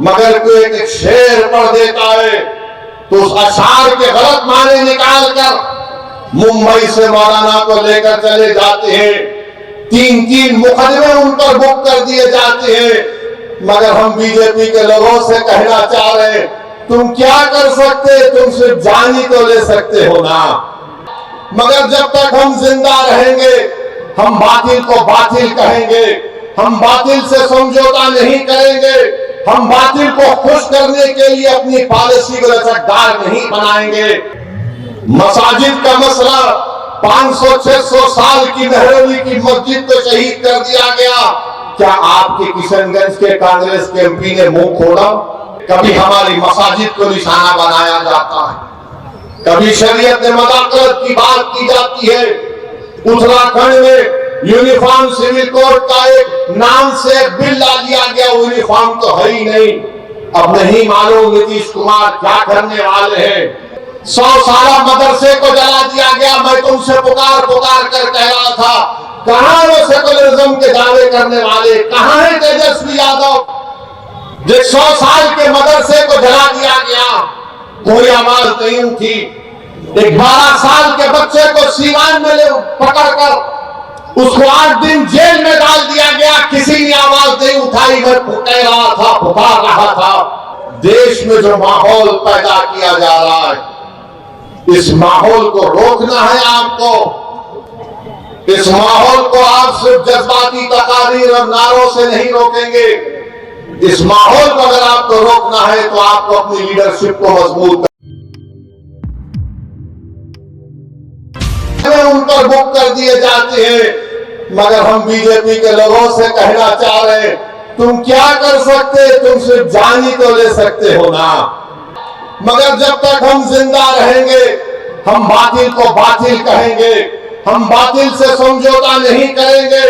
मगर कोई एक शेर पढ़ देता है तो उस अशार के गलत माने निकाल कर मुंबई से मौलाना को लेकर चले जाते हैं। 3-3 मुकदमे उन पर बुक कर दिए जाते हैं। मगर हम बीजेपी के लोगों से कहना चाह रहे हैं, तुम क्या कर सकते, तुम सिर्फ जान ही तो ले सकते हो ना। मगर जब तक हम जिंदा रहेंगे हम बातिल को बातिल कहेंगे, हम बातिल से समझौता नहीं करेंगे, हम बातिल को खुश करने के लिए अपनी पॉलिसी को लचकदार नहीं बनाएंगे। मसाजिद का मसला 500-600 साल की मेहरौली की मस्जिद को शहीद कर दिया गया। क्या आपके किशनगंज के कांग्रेस के एमपी ने मुंह खोला? कभी हमारी मसाजिद को निशाना बनाया जाता है, कभी शरीयत मदाखलत की बात की जाती है। उत्तराखंड में यूनिफॉर्म सिविल कोड का एक नाम से एक बिल ला दिया गया, यूनिफॉर्म तो है ही नहीं। अब नहीं मालूम नीतीश कुमार क्या करने वाले हैं। 100 साला मदरसे को जला दिया गया। मैं तुमसे पुकार पुकार कर कह रहा था, कहां वो सेकुलरिज्म के दावे करने वाले, कहां है तेजस्वी यादव? जो 100 साल के मदरसे को जला दिया गया, कोई आवाज नहीं उठी। एक 12 साल के बच्चे को सीवान में पकड़कर उसको 8 दिन जेल में डाल दिया गया, किसी ने आवाज नहीं उठाई। मैं कह रहा था, पुकार रहा था। देश में जो माहौल पैदा किया जा रहा है, इस माहौल को रोकना है आपको। इस माहौल को आप सिर्फ जज्बाती तकारीर और नारों से नहीं रोकेंगे। इस माहौल को अगर आपको रोकना है तो आपको अपनी लीडरशिप को मजबूत उन पर बुक कर दिए जाते हैं। मगर हम बीजेपी के लोगों से कहना चाह रहे हैं, तुम क्या कर सकते, तुम सिर्फ जान ही तो ले सकते हो ना। मगर जब तक हम जिंदा रहेंगे हम बातिल को बातिल कहेंगे, हम बातिल से समझौता नहीं करेंगे,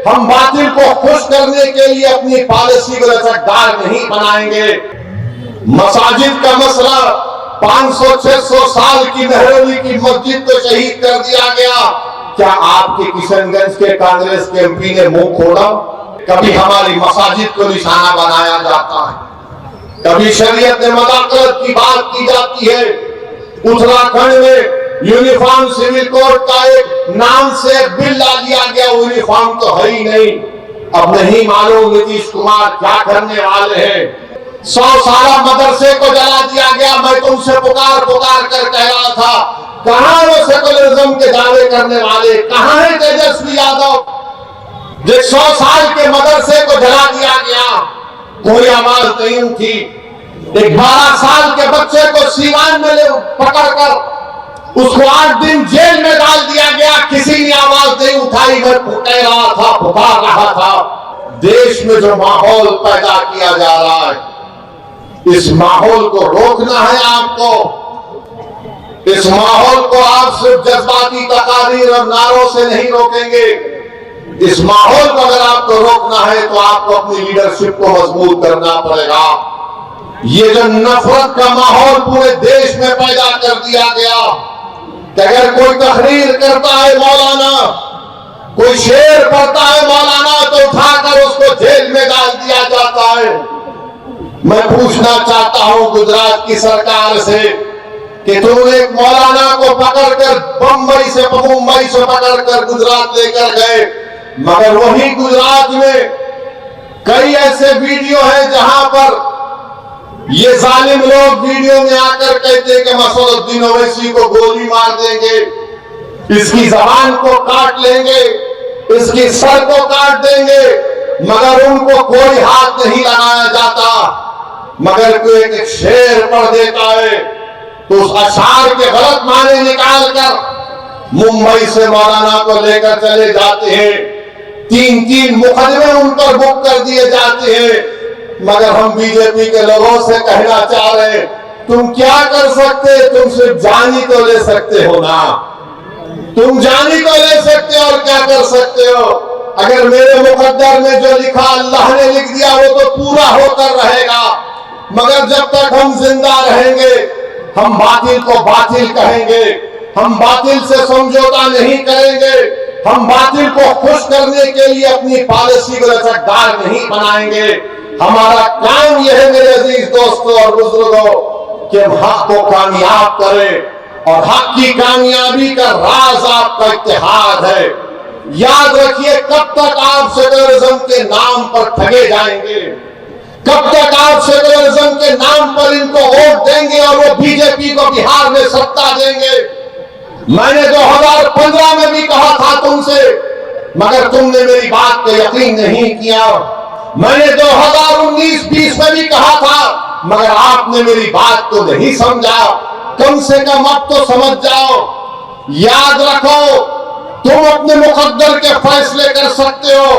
हम बातिल को खुश करने के लिए अपनी पॉलिसी को लचकदार नहीं बनाएंगे। मसाजिद का मसला 500-600 साल की मेहरौली की मस्जिद को शहीद कर दिया गया। क्या आपके किशनगंज के कांग्रेस के एमपी ने मुंह खोला? कभी हमारी मसाजिद को निशाना बनाया जाता है, कभी शरीयत मदाखलत की बात की जाती है। उत्तराखंड में यूनिफॉर्म सिविल कोड का एक नाम से एक बिल ला दिया गया, यूनिफॉर्म तो है ही नहीं। अब नहीं मालूम नीतीश कुमार क्या करने वाले हैं। 100 साला मदरसे को जला दिया गया। मैं तुमसे पुकार पुकार कर कह रहा था, कहां वो सेकुलरिज्म के दावे करने वाले, कहां है तेजस्वी यादव? जो 100 साल के मदरसे को जला दिया गया, कोई आवाज नहीं उठी। एक 12 साल के बच्चे को सीवान में पकड़कर उसको 8 दिन जेल में डाल दिया गया, किसी ने आवाज नहीं उठाई। मैं कह रहा था, पुकार रहा था। देश में जो माहौल पैदा किया जा रहा है, इस माहौल को रोकना है आपको। इस माहौल को आप सिर्फ जज्बाती तकारीर और नारों से नहीं रोकेंगे। इस माहौल को अगर आपको रोकना है तो आपको अपनी लीडरशिप को मजबूत करना पड़ेगा। ये जो नफरत का माहौल पूरे देश में पैदा कर दिया गया, कि अगर कोई तकरीर करता है मौलाना, कोई शेर पढ़ता है मौलाना, तो उठाकर उसको जेल में डाल दिया जाता है। मैं पूछना चाहता हूं गुजरात की सरकार से कि तुम एक मौलाना को पकड़कर मुंबई से पकड़कर गुजरात लेकर गए, मगर वही गुजरात में कई ऐसे वीडियो हैं जहां पर ये जालिम लोग वीडियो में आकर कहते हैं कि मसदुद्दीन ओवैसी को गोली मार देंगे, इसकी जबान को काट लेंगे, इसकी सर को काट देंगे, मगर उनको कोई हाथ नहीं लगाया जाता। मगर कोई एक शेर पढ़ देता है तो उस अशार के गलत माने निकाल कर मुंबई से मौलाना को लेकर चले जाते हैं। 3-3 मुकदमे उन पर बुक कर दिए जाते हैं। मगर हम बीजेपी के लोगों से कहना चाह रहे हैं, तुम क्या कर सकते, तुम सिर्फ जान ही तो ले सकते हो ना। तुम जान ही तो ले सकते हो और क्या कर सकते हो? अगर मेरे मुकद्दर में जो लिखा अल्लाह ने लिख दिया वो तो पूरा होकर रहेगा। मगर जब तक हम जिंदा रहेंगे हम बातिल को बातिल कहेंगे, हम बातिल से समझौता नहीं करेंगे, हम बातिल को खुश करने के लिए अपनी पॉलिसी को लचकदार नहीं बनाएंगे। हमारा काम यह है मेरे और बुजुर्गों कि हम हक को कामयाब करें और हक की कामयाबी का राज आपका इत्तेहाद है। याद रखिए, कब तक आप सेकुलरिज्म के नाम पर ठगे जाएंगे, कब तक आप सेकुलरिज्म के नाम पर इनको वोट देंगे और वो बीजेपी को बिहार में सत्ता देंगे। मैंने 2015 में भी कहा था तुमसे, मगर तुमने मेरी बात पे यकीन नहीं किया। मैंने 2019-20 में भी कहा था, मगर आपने मेरी बात को नहीं समझा। कम से कम अब तो समझ जाओ। याद रखो, तुम अपने मुकद्दर के फैसले कर सकते हो।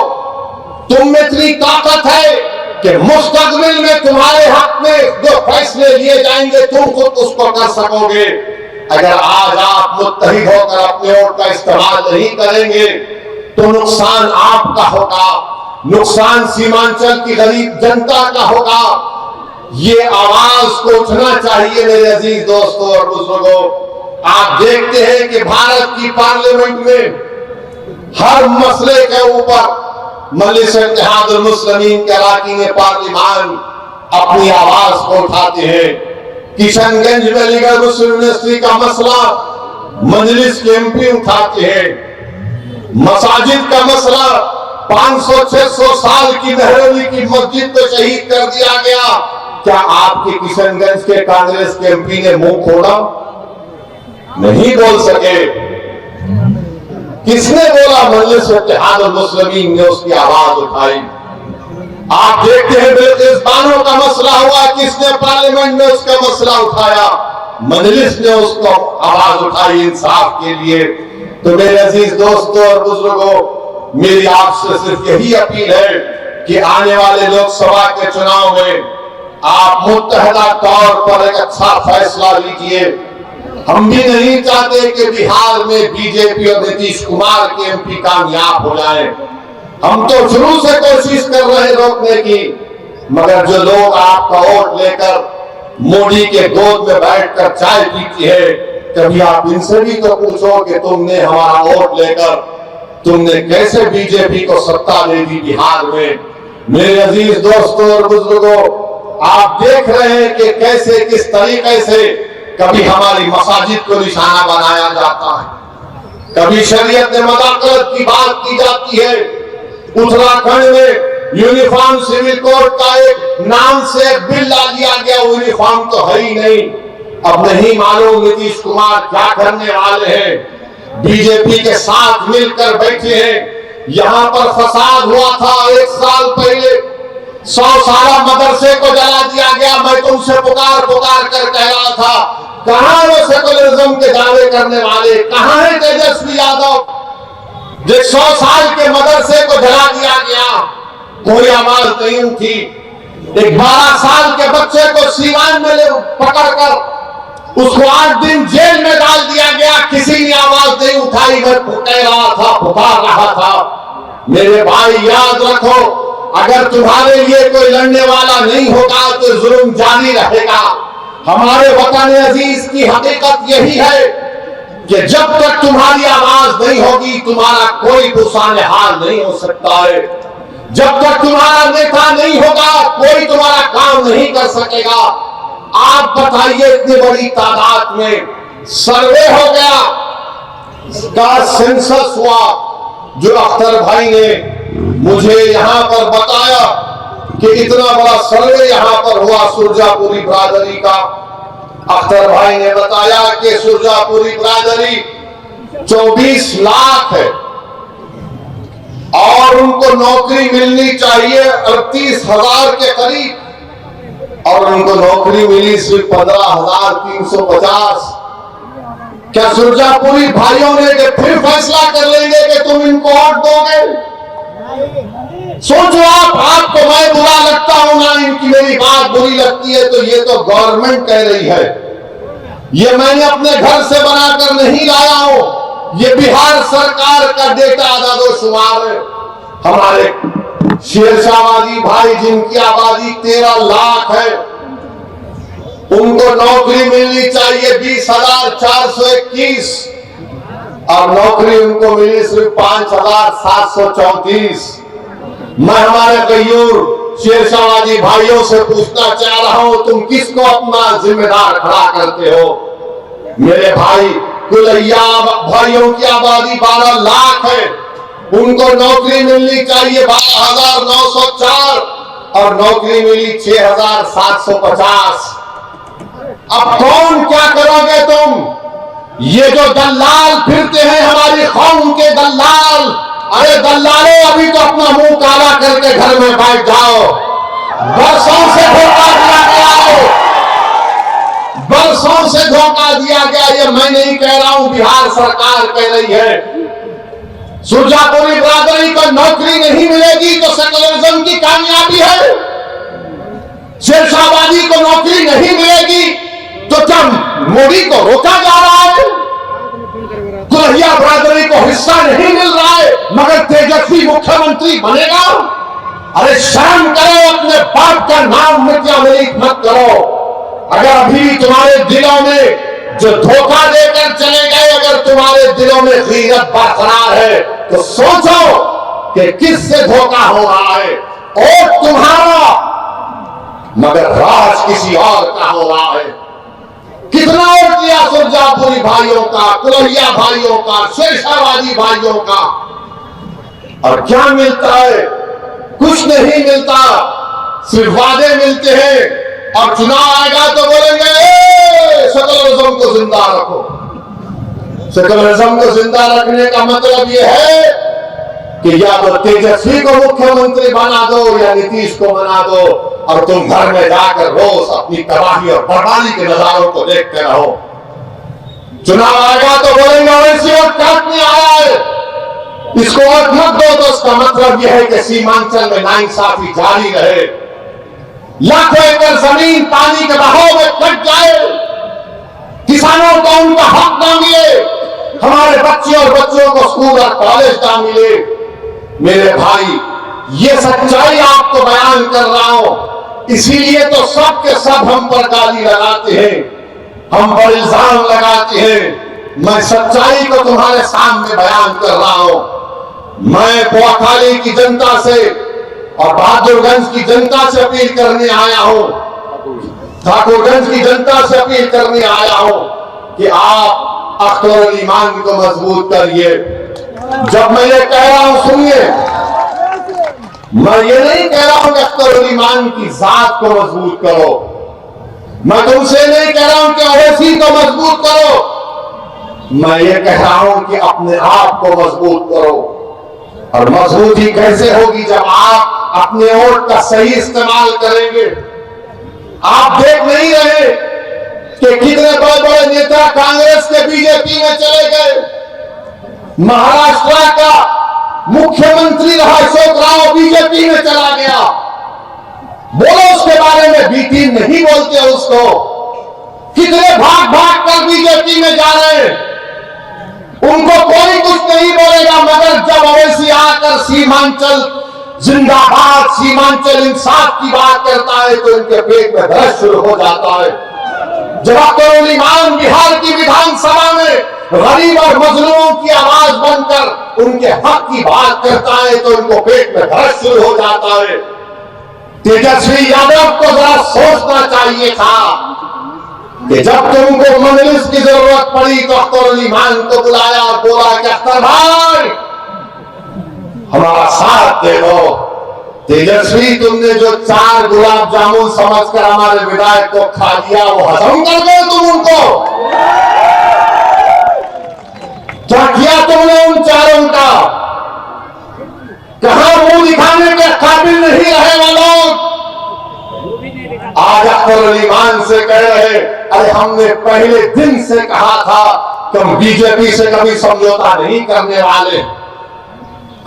तुम में इतनी ताकत है कि मुस्तकबिल में तुम्हारे हक में जो फैसले लिए जाएंगे तुम खुद उसको कर सकोगे। अगर आज आप मुत्तहिद होकर अपने वोट का इस्तेमाल नहीं करेंगे तो नुकसान आपका होगा, नुकसान सीमांचल की गरीब जनता का होगा। ये आवाज को उठना चाहिए मेरे अजीज दोस्तों और बुजुर्गों। आप देखते हैं कि भारत की पार्लियामेंट में हर मसले के ऊपर मजलिस इत्तेहादुल मुस्लिमीन के अरकान पार्लिमान अपनी आवाज को उठाते हैं। किशनगंज में लीगल मुस्लिम यूनिवर्सिटी का मसला मजलिस के एमपी उठाते हैं। मसाजिद का मसला 500-600 साल की महरौली की मस्जिद को शहीद कर दिया गया। क्या आपके किशनगंज के कांग्रेस के एमपी ने मुंह खोला? नहीं बोल सके। किसने बोला? मजलिस इत्तेहादुल मुस्लिमीन ने उसकी आवाज उठाई। आप देखते हैं बिल्किस बानो का मसला हुआ, किसने पार्लियामेंट में उसका मसला उठाया? मजलिस ने उसको आवाज उठाई इंसाफ के लिए। तो मेरे अजीज दोस्तों और बुजुर्गों, मेरी आपसे सिर्फ यही अपील है कि आने वाले लोकसभा के चुनाव में आप मुत्तहदा तौर पर एक अच्छा फैसला लीजिए। हम भी नहीं चाहते कि बिहार में बीजेपी और नीतीश कुमार के एमपी कामयाब हो जाएं। हम तो शुरू से कोशिश कर रहे हैं रोकने की, मगर जो लोग आपका वोट लेकर मोदी के गोद में बैठकर चाय पीती है, कभी आप इनसे भी तो पूछो कि तुमने हमारा वोट लेकर तुमने कैसे बीजेपी को सत्ता दे दी बिहार में। मेरे अजीज दोस्तों और बुजुर्गों, आप देख रहे हैं कि कैसे किस तरीके से कभी हमारी मसाजिद को निशाना बनाया जाता है, कभी शरीयत में मदाखलत की बात की जाती है। उत्तराखंड में यूनिफॉर्म सिविल कोड का एक नाम से एक बिल ला दिया गया, यूनिफॉर्म तो है ही नहीं। अब नहीं मालूम नीतीश कुमार क्या करने वाले हैं। बीजेपी के साथ मिलकर बैठे हैं। यहां पर फसाद हुआ था 1 साल पहले, 100 साला मदरसे को जला दिया गया। मैं तुमसे पुकार पुकार कर कह रहा था, कहां वो सेकुलरिज्म के दावे करने वाले, कहां है तेजस्वी यादव? जो 100 साल के मदरसे को जला दिया गया, कोई आवाज नहीं उठी। एक 12 साल के बच्चे को सीवान में पकड़कर उसको 8 दिन जेल में डाल दिया गया, किसी ने आवाज नहीं उठाई। मैं कह रहा था, पुकार रहा था। मेरे भाई याद रखो, अगर तुम्हारे लिए कोई लड़ने वाला नहीं होगा तो जुल्म जारी रहेगा। हमारे वतन अजीज की हकीकत यही है कि जब तक तुम्हारी आवाज नहीं होगी तुम्हारा कोई हाल नहीं हो सकता है। जब तक तुम्हारा नेता नहीं होगा कोई तुम्हारा काम नहीं कर सकेगा। आप बताइए, इतनी बड़ी तादाद में सर्वे हो गया, का सेंसस हुआ, जो अख्तर भाई ने मुझे यहां पर बताया कि इतना बड़ा सर्वे यहां पर हुआ सुरजापुरी बिरादरी का। अख्तर भाई ने बताया कि सुरजापुरी बिरादरी 24 लाख है और उनको नौकरी मिलनी चाहिए 38,000 के करीब, और उनको नौकरी मिली सिर्फ 15,350। क्या सुरजापुरी भाइयों ने कि फिर फैसला कर लेंगे कि तुम इनको वोट दोगे? सोचो आपको मैं बुरा लगता हूं ना, इनकी मेरी बात बुरी लगती है, तो ये तो गवर्नमेंट कह रही है। ये मैंने अपने घर से बनाकर नहीं लाया हूं, ये बिहार सरकार का डेटा आदादोशुमार है। हमारे शेरशाहबादी भाई जिनकी आबादी 13 लाख है, उनको नौकरी मिलनी चाहिए 20,421 और नौकरी उनको मिली सिर्फ 5,734। मैं हमारे गयूर शेरशाहवादी भाइयों से पूछना चाह रहा हूं, तुम किसको अपना जिम्मेदार खड़ा करते हो? मेरे भाई, कुलैया भाइयों की आबादी 12 लाख है, उनको नौकरी मिलनी चाहिए 12,904 और नौकरी मिली 6,750। अब कौन क्या करोगे तुम? ये जो दल्लाल फिरते हैं, हमारी कौम के दल्लाल, अरे दल्लालों, अभी तो अपना मुंह काला करके घर में बैठ जाओ। बरसों से धोखा दिया गया है, बरसों से धोखा दिया गया। ये मैं नहीं कह रहा हूं, बिहार सरकार कह रही है। सुरजापुरी बरादरी को नौकरी नहीं मिलेगी तो सेकुलरिज्म की कामयाबी है। शेरशाहवादी को नौकरी नहीं मिलेगी तो क्या मोदी को रोका जा रहा है? कुलैया बरादरी को हिस्सा नहीं मिल रहा है मगर तेजस्वी मुख्यमंत्री बनेगा? अरे शर्म करो, अपने बाप का नाम मिर्जामलीक मत करो। अगर अभी तुम्हारे दिलों में जो धोखा देकर चले गए, अगर तुम्हारे दिलों में गीरत बरकरार है तो सोचो कि किससे धोखा हो रहा है। और तुम्हारा मगर राज किसी और का हो रहा है। कितना और किया सुरजापुरी भाइयों का, कुलैया भाइयों का, शेरशाहवादी भाइयों का, और क्या मिलता है? कुछ नहीं मिलता, सिर्फ वादे मिलते हैं। और चुनाव आएगा तो बोलेंगे सेकुलरिज्म को जिंदा रखो। सेकुलरिज्म को जिंदा रखने का मतलब यह है कि या तो तेजस्वी को मुख्यमंत्री बना दो या नीतीश को बना दो और तुम घर में जाकर रोज अपनी तबाही और बर्बादी के नजारों को देखते रहो। चुनाव आएगा तो बोलेंगे वैसे वोट काटने आया है, इसको वोट मत दो। तो उसका मतलब यह है कि सीमांचल में नाइंसाफी जारी रहे, लाखों एकड़ जमीन पानी के बहाव में कट जाए, किसानों को उनका हक ना मिले, हमारे बच्चे और बच्चों को स्कूल और कॉलेज ना मिले। मेरे भाई, ये सच्चाई आपको बयान कर रहा हूं, इसीलिए तो सब के सब हम पर गाली लगाते हैं, हम पर इल्जाम लगाते हैं। मैं सच्चाई को तुम्हारे सामने बयान कर रहा हूं। मैं पोखाली की जनता से और बहादुरगंज की जनता से अपील करने आया हूं, ठाकुरगंज की जनता से अपील करने आया हूं कि आप अख्तर अली ईमान को मजबूत करिए। जब मैं ये कह रहा हूं, सुनिए, मैं ये नहीं कह रहा हूं कि अख्तर अली ईमान की जात को मजबूत करो, मैं तुमसे नहीं कह रहा हूं कि ओवैसी को मजबूत करो, मैं ये कह रहा हूं कि अपने आप को मजबूत करो। और मजबूती कैसे होगी? जब आप अपने वोट का सही इस्तेमाल करेंगे। आप देख नहीं रहे कि कितने बड़े बड़े नेता कांग्रेस के बीजेपी में चले गए। महाराष्ट्र का मुख्यमंत्री रहा अशोक राव बीजेपी में चला गया। बोलो उसके बारे में, बीती नहीं बोलते उसको। कितने भाग भाग कर बीजेपी में जा रहे हैं, उनको कोई कुछ नहीं बोलेगा। मगर जब ओवैसी आकर सीमांचल जिंदाबाद, सीमांचल इंसाफ की बात करता है तो इनके पेट में दर्द शुरू हो जाता है। जब अख्तर अली ईमान बिहार की विधानसभा में गरीब और मजलूमों की आवाज बनकर उनके हक की बात करता है तो इनको पेट में दर्द शुरू हो जाता है। तेजस्वी यादव को जरा सोचना चाहिए था कि जब तुमको मजलिस की जरूरत पड़ी तो अख्तर अली ईमान को बुलाया और बोला कि अख्तर भाई हमारा साथ दे दो। तेजस्वी, तुमने जो 4 गुलाब जामुन समझकर हमारे विधायक को खा लिया, वो हजम कर गए तुम उनको? क्या किया तुमने उन 4 का? कहां मुंह दिखाने के काबिल नहीं रहे वो लोग? आज अख्तर अली ईमान से कह रहे, अरे हमने पहले दिन से कहा था कि हम बीजेपी से कभी समझौता नहीं करने वाले,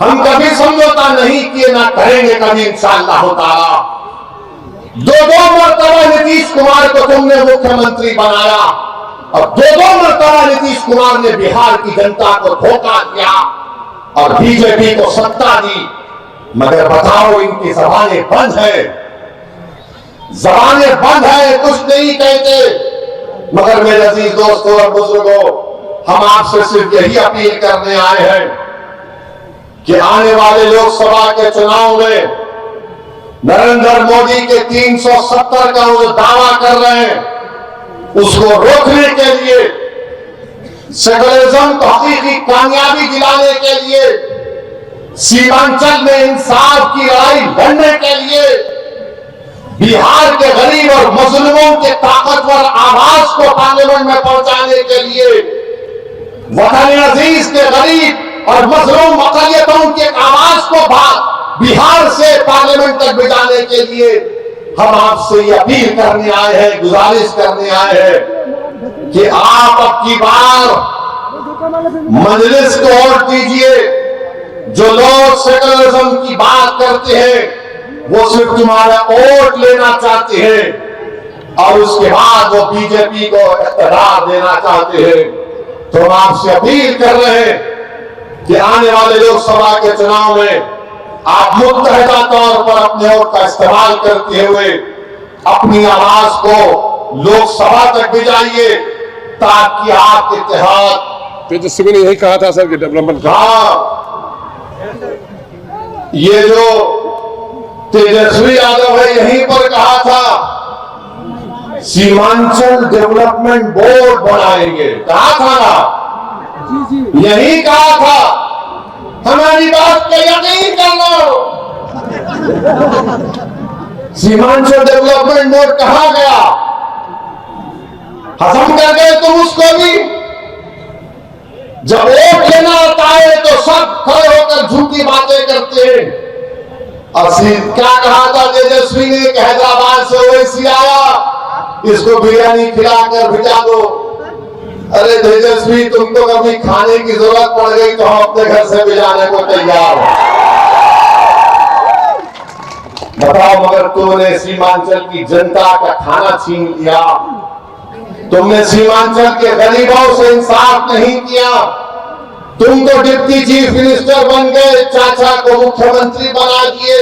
हम कभी समझौता नहीं किए, ना करेंगे कभी इंशाअल्लाह ताला। 2 मरतबा नीतीश कुमार को तुमने मुख्यमंत्री बनाया और 2 मरतबा नीतीश कुमार ने बिहार की जनता को धोखा दिया और बीजेपी को सत्ता दी। मगर बताओ, इनकी जबानें बंद है, जबानें बंद है, कुछ नहीं कहते। मगर मेरे अजीज दोस्तों और बुजुर्गों, हम आपसे सिर्फ यही अपील करने आए हैं कि आने वाले लोकसभा के चुनाव में नरेंद्र मोदी के 370 का वो जो दावा कर रहे हैं, उसको रोकने के लिए, सेकुलरिज्म को हकीकी कामयाबी दिलाने के लिए, सीमांचल में इंसाफ की लड़ाई लड़ने के लिए, बिहार के गरीब और मजलूमों के ताकतवर आवाज को पार्लियामेंट में पहुंचाने के लिए, वतन अजीज के गरीब और मजलूम अक़लियतों की आवाज को बिहार से पार्लियामेंट तक भिजाने के लिए हम आपसे ये अपील करने आए हैं, गुजारिश करने आए हैं कि आप अब की बार मजलिस को वोट दीजिए। जो लोग सेकुलरिज्म की बात करते हैं वो सिर्फ तुम्हारा वोट लेना चाहते हैं और उसके बाद वो बीजेपी को इख्तियार देना चाहते हैं। तो हम आपसे अपील कर रहे हैं कि आने वाले लोकसभा के चुनाव में आप मुत्तहिदा तौर पर अपने वोट का इस्तेमाल करते हुए अपनी आवाज को लोकसभा तक भिजाइए ताकि आपके इत्तेहाद। तेजस्वी ने यही कहा था सर कि डेवलपमेंट का, ये जो तेजस्वी यादव है यहीं पर कहा था सीमांचल डेवलपमेंट बोर्ड बनाएंगे, कहा था ना, यही कहा था। हमारी बात पे यकीन कर लो, सीमांचल डेवलपमेंट बोर्ड कहां गया? खत्म कर गए तुम उसको भी। जब वोट लेना आता है तो सब खड़े होकर झूठी बातें करते हैं। और क्या कहा था तेजस्वी ने कि हैदराबाद से ओवैसी आया, इसको बिरयानी खिलाकर भिजा दो। अरे तेजस्वी, तुमको कभी खाने की जरूरत पड़ गई तो हम अपने घर से भिजाने को तैयार हो। बताओ, मगर तुमने सीमांचल की जनता का खाना छीन लिया, तुमने सीमांचल के गरीबों से इंसाफ नहीं किया। तुम तो डिप्टी चीफ मिनिस्टर बन गए, चाचा को मुख्यमंत्री बना दिए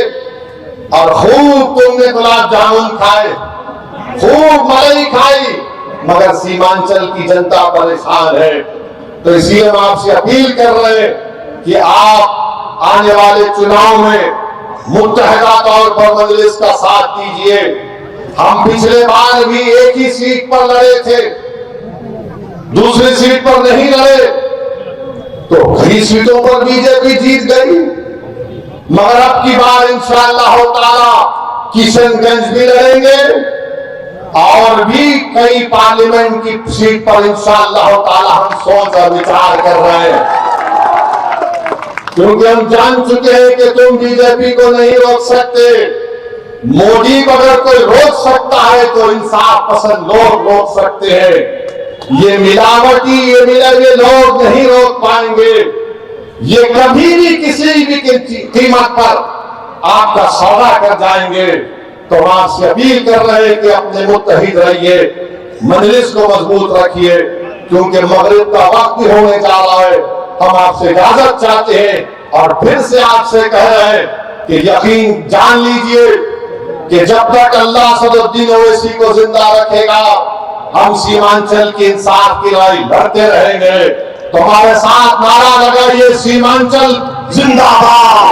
और खूब तुमने गुलाब जामुन खाए, खूब मलाई खाई, मगर सीमांचल की जनता परेशान है। तो इसलिए हम आपसे अपील कर रहे हैं कि आप आने वाले चुनाव में मुत्तहिदा तौर पर मजलिस का साथ दीजिए। हम पिछले बार भी एक ही सीट पर लड़े थे, दूसरी सीट पर नहीं लड़े, तो कई सीटों पर बीजेपी जीत गई। मगर अब की बार इंशाअल्लाह ताला किशनगंज भी लड़ेंगे और भी कई पार्लियामेंट की सीट पर इंशाअल्लाह ताला हम सोच और विचार कर रहे हैं, क्योंकि हम जान चुके हैं कि तुम बीजेपी को नहीं रोक सकते। मोदी को अगर कोई रोक सकता है तो इंसाफ पसंद लोग रोक सकते हैं। ये मिलावटी, ये मिले हुए लोग नहीं रोक पाएंगे। ये कभी भी किसी भी कीमत पर आपका सौदा कर जाएंगे। तो हम आपसे अपील कर रहे हैं कि अपने मुत्तहिद रहिए, मजलिस को मजबूत रखिए, क्योंकि मगरिब का वक्त भी होने जा रहा है। हम आपसे इजाजत चाहते हैं और फिर से आपसे कह रहे हैं कि यकीन जान लीजिए कि जब तक अल्लाह सदुद्दीन ओवैसी को जिंदा रखेगा, हम सीमांचल की इंसाफ की लड़ाई लड़ते रहेंगे। तो हमारे साथ नारा लगाइए, सीमांचल जिंदाबाद,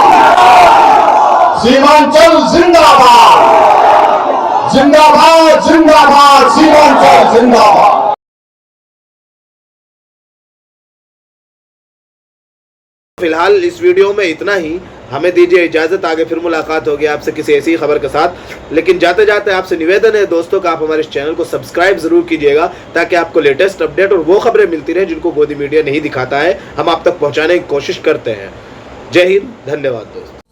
सीमांचल जिंदाबाद, जिंदाबाद जिंदाबाद, सीमांचल जिंदाबाद। फिलहाल इस वीडियो में इतना ही। हमें दीजिए इजाज़त, आगे फिर मुलाकात होगी आपसे किसी ऐसी खबर के साथ। लेकिन जाते जाते आपसे निवेदन है दोस्तों का आप हमारे इस चैनल को सब्सक्राइब जरूर कीजिएगा, ताकि आपको लेटेस्ट अपडेट और वो खबरें मिलती रहे जिनको गोदी मीडिया नहीं दिखाता है, हम आप तक पहुंचाने की कोशिश करते हैं। जय हिंद, धन्यवाद दोस्तों।